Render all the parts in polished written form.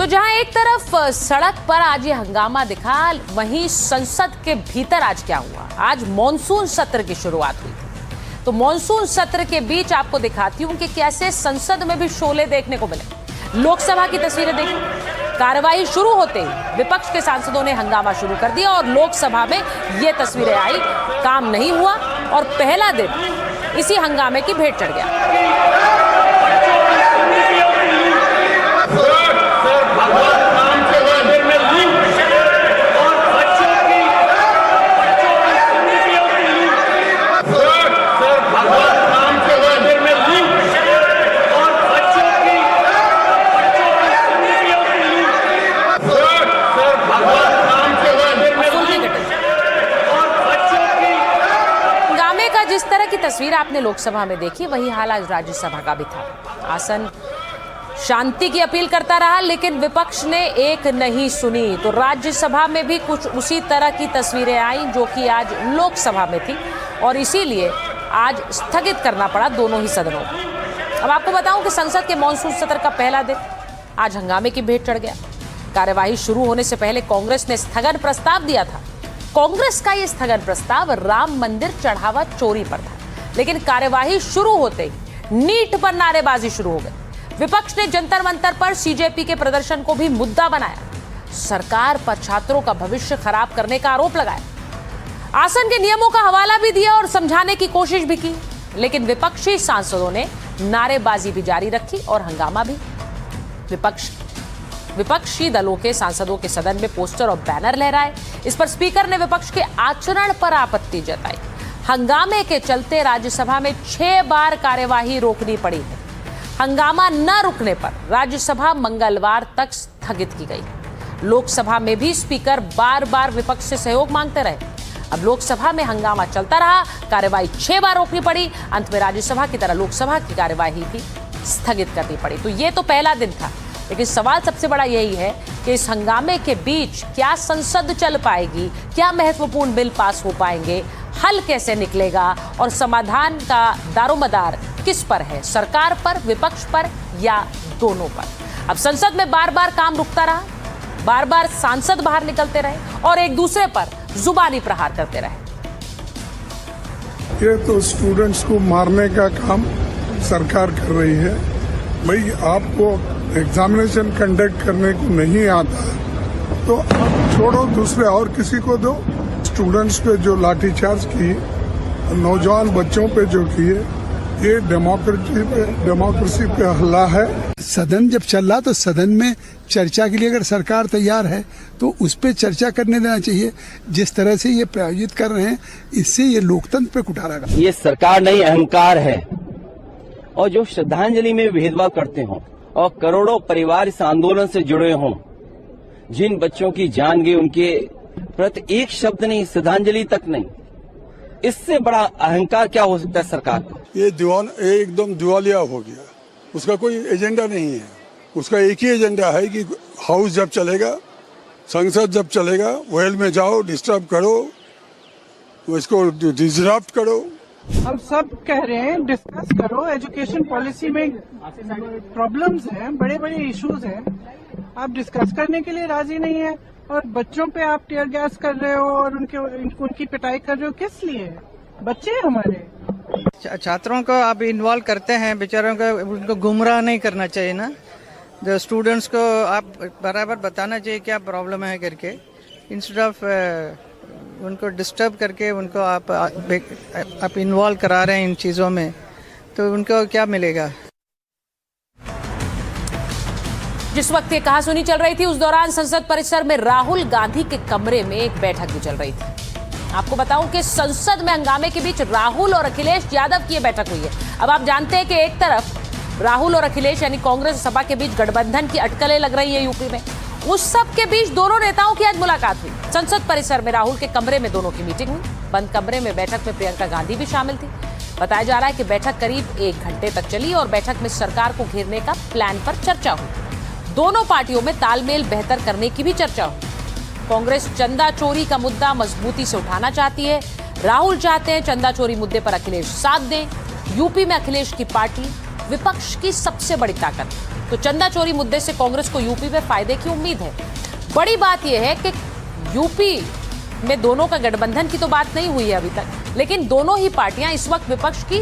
तो जहां एक तरफ सड़क पर आज ये हंगामा दिखा, वहीं संसद के भीतर आज क्या हुआ। आज मॉनसून सत्र की शुरुआत हुई। तो मॉनसून सत्र के बीच आपको दिखाती हूं कि कैसे संसद में भी शोले देखने को मिले। लोकसभा की तस्वीरें देखिए। कार्यवाही शुरू होते ही विपक्ष के सांसदों ने हंगामा शुरू कर दिया और लोकसभा में ये तस्वीरें आई। काम नहीं हुआ और पहला दिन इसी हंगामे की भेंट चढ़ गया। जिस तरह की तस्वीर आपने लोकसभा में देखी, वही हाल आज राज्यसभा का भी था। आसन शांति की अपील करता रहा, लेकिन विपक्ष ने एक नहीं सुनी। तो राज्यसभा में भी कुछ उसी तरह की तस्वीरें आई जो कि आज लोकसभा में थी और इसीलिए आज स्थगित करना पड़ा दोनों ही सदनों को। अब आपको बताऊं कि संसद के मॉनसून सत्र का पहला दिन आज हंगामे की भेंट चढ़ गया। कार्यवाही शुरू होने से पहले कांग्रेस ने स्थगन प्रस्ताव दिया था। कांग्रेस का यह स्थगन प्रस्ताव राम मंदिर चढ़ावा चोरी पर था, लेकिन कार्यवाही शुरू होते ही नीट पर नारेबाजी शुरू हो गई। विपक्ष ने जंतर मंतर पर सीजेपी के प्रदर्शन को भी मुद्दा बनाया। सरकार पर छात्रों का भविष्य खराब करने का आरोप लगाया। आसन के नियमों का हवाला भी दिया और समझाने की कोशिश भी की, लेकिन विपक्षी सांसदों ने नारेबाजी भी जारी रखी और हंगामा भी। विपक्षी दलों के सांसदों के सदन में पोस्टर और बैनर लहराए। इस पर स्पीकर ने विपक्ष के आचरण पर आपत्ति जताई। हंगामे के चलते राज्यसभा में 6 बार कार्यवाही रोकनी पड़ी है। हंगामा न रुकने पर राज्यसभा मंगलवार तक स्थगित की गई। लोकसभा में भी स्पीकर बार बार विपक्ष से सहयोग मांगते रहे। अब लोकसभा में हंगामा चलता रहा, कार्यवाही 6 बार रोकनी पड़ी। अंत में राज्यसभा की तरह लोकसभा की कार्यवाही भी स्थगित करनी पड़ी। तो ये तो पहला दिन था, लेकिन सवाल सबसे बड़ा यही है कि इस हंगामे के बीच क्या संसद चल पाएगी, क्या महत्वपूर्ण बिल पास हो पाएंगे, हल कैसे निकलेगा और समाधान का दारोमदार किस पर है, सरकार पर, विपक्ष पर या दोनों पर। अब संसद में बार बार काम रुकता रहा, बार बार सांसद बाहर निकलते रहे और एक दूसरे पर जुबानी प्रहार करते रहे। ये तो स्टूडेंट्स को मारने का काम सरकार कर रही है। भाई आपको एग्जामिनेशन कंडक्ट करने को नहीं आता तो आप छोड़ो, दूसरे और किसी को दो। स्टूडेंट्स पे जो लाठीचार्ज की, नौजवान बच्चों पे जो किए, ये डेमोक्रेसी पे हमला है। सदन जब चल रहा तो सदन में चर्चा के लिए अगर सरकार तैयार है तो उस पर चर्चा करने देना चाहिए। जिस तरह से ये प्रायोजित कर रहे हैं, इससे ये लोकतंत्र पे कुठारा लगा। ये सरकार नहीं, अहंकार है। और जो श्रद्धांजलि में भेदभाव करते हों और करोड़ों परिवार इस आंदोलन से जुड़े हों, जिन बच्चों की जान गई, उनके प्रति एक शब्द नहीं, श्रद्धांजलि तक नहीं, इससे बड़ा अहंकार क्या हो सकता है सरकार को। ये एकदम दिवालिया हो गया। उसका कोई एजेंडा नहीं है। उसका एक ही एजेंडा है कि हाउस जब चलेगा, संसद जब चलेगा, वेल में जाओ, डिस्टर्ब करो, इसको डिसरप्ट करो। हम सब कह रहे हैं डिस्कस करो। एजुकेशन पॉलिसी में प्रॉब्लम्स हैं, बड़े बड़े इश्यूज हैं। आप डिस्कस करने के लिए राजी नहीं है और बच्चों पे आप टीयर गैस कर रहे हो और उनकी पिटाई कर रहे हो। किस लिए? बच्चे हैं हमारे। छात्रों को आप इन्वॉल्व करते हैं, बेचारों को उनको गुमराह नहीं करना चाहिए ना। जो स्टूडेंट्स को आप बराबर बताना चाहिए क्या प्रॉब्लम है करके, इंस्टेड ऑफ उनको डिस्टर्ब करके उनको आप इन्वॉल्व करा रहे हैं इन चीज़ों में, तो उनको क्या मिलेगा। जिस वक्त ये कहासुनी चल रही थी, उस दौरान संसद परिसर में राहुल गांधी के कमरे में एक बैठक भी चल रही थी। आपको बताऊं कि संसद में हंगामे के बीच राहुल और अखिलेश यादव की बैठक हुई है। अब आप जानते हैं कि एक तरफ राहुल और अखिलेश यानी कांग्रेस और सपा के बीच गठबंधन की अटकलें लग रही है यूपी में। उस सब के बीच दोनों नेताओं की आज मुलाकात हुई। संसद परिसर में राहुल के कमरे में दोनों की मीटिंग हुई। बंद कमरे में बैठक में प्रियंका गांधी भी शामिल थी। बताया जा रहा है कि बैठक करीब 1 घंटे तक चली और बैठक में सरकार को घेरने का प्लान पर चर्चा हुई। दोनों पार्टियों में तालमेल बेहतर करने की भी चर्चा हुई। कांग्रेस चंदा चोरी का मुद्दा मजबूती से उठाना चाहती है। राहुल चाहते हैं चंदा चोरी मुद्दे पर अखिलेश साथ दें। यूपी में अखिलेश की पार्टी विपक्ष की सबसे बड़ी ताकत है। तो चंदा चोरी मुद्दे से कांग्रेस को यूपी में फायदे की उम्मीद है। बड़ी बात यह है कि यूपी में दोनों का गठबंधन की तो बात नहीं हुई है अभी तक, लेकिन दोनों ही पार्टियां इस वक्त विपक्ष की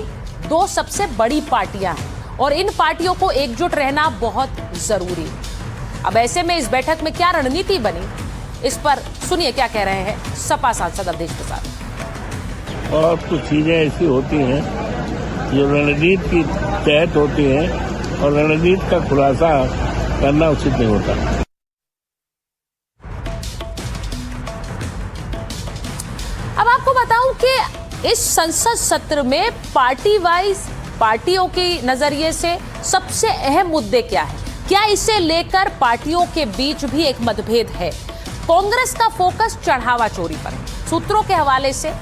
दो सबसे बड़ी पार्टियां हैं और इन पार्टियों को एकजुट रहना बहुत जरूरी है। अब ऐसे में इस बैठक में क्या रणनीति बनी, इस पर सुनिए क्या कह रहे हैं सपा सांसद अवधेश प्रसाद। और कुछ चीजें ऐसी होती हैं जो रणनीति की तहत होती हैं और रणनीति का खुलासा करना उचित नहीं होता। अब आपको बताऊं कि इस संसद सत्र में पार्टी वाइज पार्टियों के नजरिए से सबसे अहम मुद्दे क्या है, क्या इसे लेकर पार्टियों के बीच भी एक मतभेद है। कांग्रेस का फोकस चढ़ावा चोरी पर है। सूत्रों के हवाले से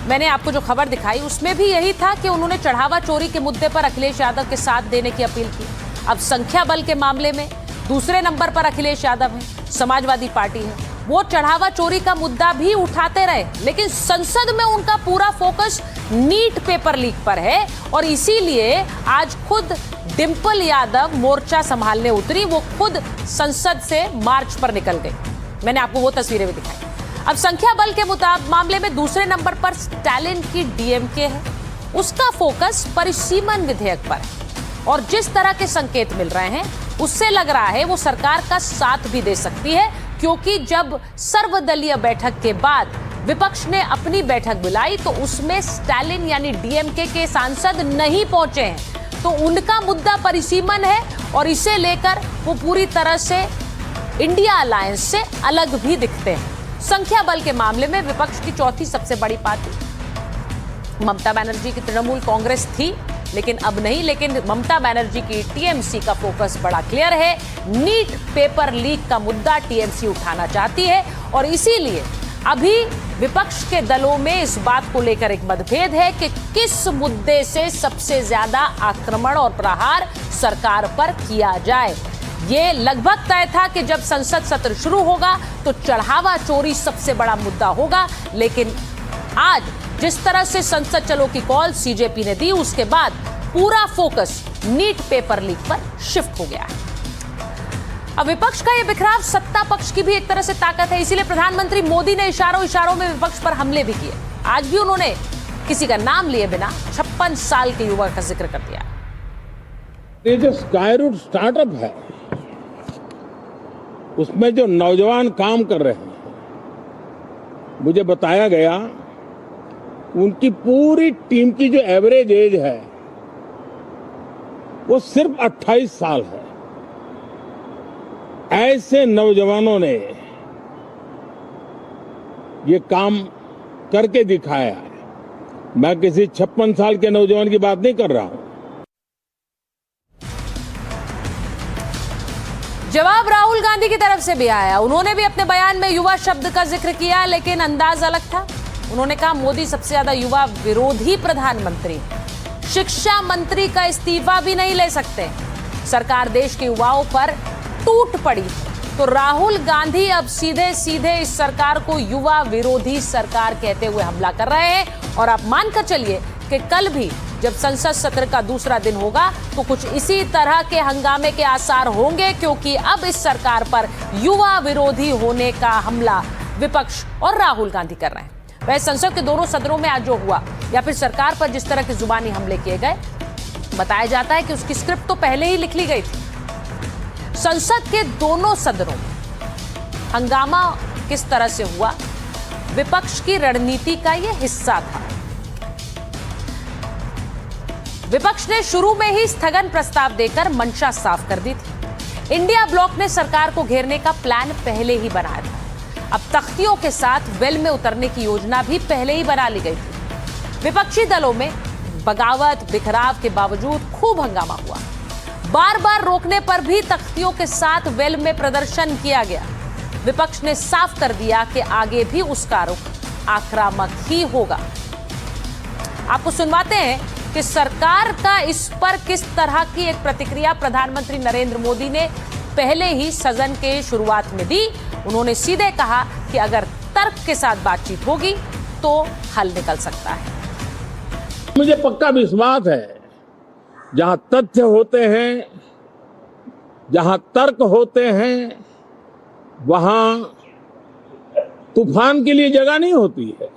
मैंने आपको जो खबर दिखाई उसमें भी यही था कि उन्होंने चढ़ावा चोरी के मुद्दे पर अखिलेश यादव के साथ देने की अपील की। अब संख्या बल के मामले में दूसरे नंबर पर अखिलेश यादव है, समाजवादी पार्टी है, वो चढ़ावा चोरी का मुद्दा भी उठाते रहे, लेकिन संसद में उनका पूरा फोकस नीट पेपर लीक पर है और इसीलिए आज खुद डिंपल यादव मोर्चा संभालने उतरी। वो खुद संसद से मार्च पर निकल गई। मैंने आपको वो तस्वीरें भी दिखाई। अब संख्या बल के मामले में दूसरे नंबर पर स्टालिन की डीएमके है, उसका फोकस परिसीमन विधेयक पर है और जिस तरह के संकेत मिल रहे हैं उससे लग रहा है वो सरकार का साथ भी दे सकती है, क्योंकि जब सर्वदलीय बैठक के बाद विपक्ष ने अपनी बैठक बुलाई तो उसमें स्टालिन यानी डीएमके के सांसद नहीं पहुंचे हैं, तो उनका मुद्दा परिसीमन है और इसे लेकर वो पूरी तरह से इंडिया अलायंस से अलग भी दिखते हैं। संख्या बल के मामले में विपक्ष की चौथी सबसे बड़ी पार्टी ममता बनर्जी की तृणमूल कांग्रेस थी, लेकिन अब नहीं, लेकिन ममता बनर्जी की टीएमसी का फोकस बड़ा क्लियर है। नीट पेपर लीक का मुद्दा टीएमसी उठाना चाहती है और इसीलिए अभी विपक्ष के दलों में इस बात को लेकर एक मतभेद है कि किस मुद्दे से सबसे ज्यादा आक्रमण और प्रहार सरकार पर किया जाए। ये लगभग तय था कि जब संसद सत्र शुरू होगा तो चढ़ावा चोरी सबसे बड़ा मुद्दा होगा, लेकिन आज जिस तरह से संसद चलो की कॉल सीजेपी ने दी उसके बाद पूरा फोकस नीट पेपर लीक पर शिफ्ट हो गया है। अब विपक्ष का यह बिखराव सत्ता पक्ष की भी एक तरह से ताकत है, इसीलिए प्रधानमंत्री मोदी ने इशारों में विपक्ष पर हमले भी किए। आज भी उन्होंने किसी का नाम लिए बिना 56 साल के युवक का जिक्र कर दिया। ये जो स्काईरूट स्टार्टअप है उसमें जो नौजवान काम कर रहे हैं, मुझे बताया गया उनकी पूरी टीम की जो एवरेज एज है वो सिर्फ 28 साल है। ऐसे नौजवानों ने ये काम करके दिखाया है। मैं किसी 56 साल के नौजवान की बात नहीं कर रहा हूं। जवाब राहुल गांधी की तरफ से भी आया। उन्होंने भी अपने बयान में युवा शब्द का जिक्र किया, लेकिन अंदाज अलग था। उन्होंने कहा मोदी सबसे ज्यादा युवा विरोधी प्रधानमंत्री, शिक्षा मंत्री का इस्तीफा भी नहीं ले सकते, सरकार देश के युवाओं पर टूट पड़ी। तो राहुल गांधी अब सीधे सीधे इस सरकार को युवा विरोधी सरकार कहते हुए हमला कर रहे हैं और आप मानकर चलिए कि कल भी जब संसद सत्र का दूसरा दिन होगा तो कुछ इसी तरह के हंगामे के आसार होंगे, क्योंकि अब इस सरकार पर युवा विरोधी होने का हमला विपक्ष और राहुल गांधी कर रहे हैं। वह संसद के दोनों सदनों में आज जो हुआ या फिर सरकार पर जिस तरह के जुबानी हमले किए गए, बताया जाता है कि उसकी स्क्रिप्ट तो पहले ही लिख ली गई थी। संसद के दोनों सदनों में हंगामा किस तरह से हुआ, विपक्ष की रणनीति का यह हिस्सा था। विपक्ष ने शुरू में ही स्थगन प्रस्ताव देकर मंशा साफ कर दी थी। इंडिया ब्लॉक ने सरकार को घेरने का प्लान पहले ही बनाया था। अब तख्तियों के साथ वेल में उतरने की योजना भी पहले ही बना ली गई थी। विपक्षी दलों में बगावत बिखराव के बावजूद खूब हंगामा हुआ। बार बार रोकने पर भी तख्तियों के साथ वेल में प्रदर्शन किया गया। विपक्ष ने साफ कर दिया कि आगे भी उसका रुख आक्रामक ही होगा। आपको सुनवाते हैं कि सरकार का इस पर किस तरह की एक प्रतिक्रिया प्रधानमंत्री नरेंद्र मोदी ने पहले ही सदन के शुरुआत में दी। उन्होंने सीधे कहा कि अगर तर्क के साथ बातचीत होगी तो हल निकल सकता है। मुझे पक्का विश्वास है जहां तथ्य होते हैं जहां तर्क होते हैं वहां तूफान के लिए जगह नहीं होती है।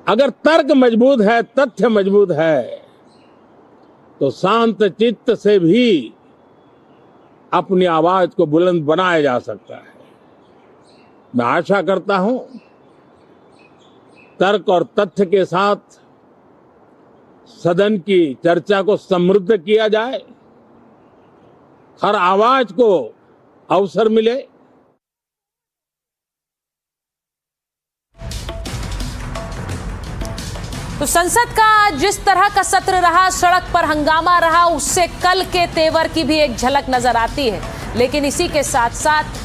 अगर तर्क मजबूत है, तथ्य मजबूत है, तो शांत चित्त से भी अपनी आवाज को बुलंद बनाया जा सकता है। मैं आशा करता हूं तर्क और तथ्य के साथ सदन की चर्चा को समृद्ध किया जाए, हर आवाज को अवसर मिले। तो संसद का जिस तरह का सत्र रहा, सड़क पर हंगामा रहा, उससे कल के तेवर की भी एक झलक नजर आती है। लेकिन इसी के साथ साथ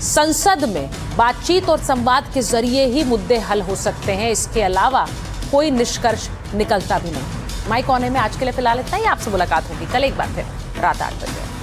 संसद में बातचीत और संवाद के जरिए ही मुद्दे हल हो सकते हैं। इसके अलावा कोई निष्कर्ष निकलता भी नहीं। माइक ऑन में आज के लिए फिलहाल इतना ही। आपसे मुलाकात होगी कल एक बार फिर रात 8 बजे।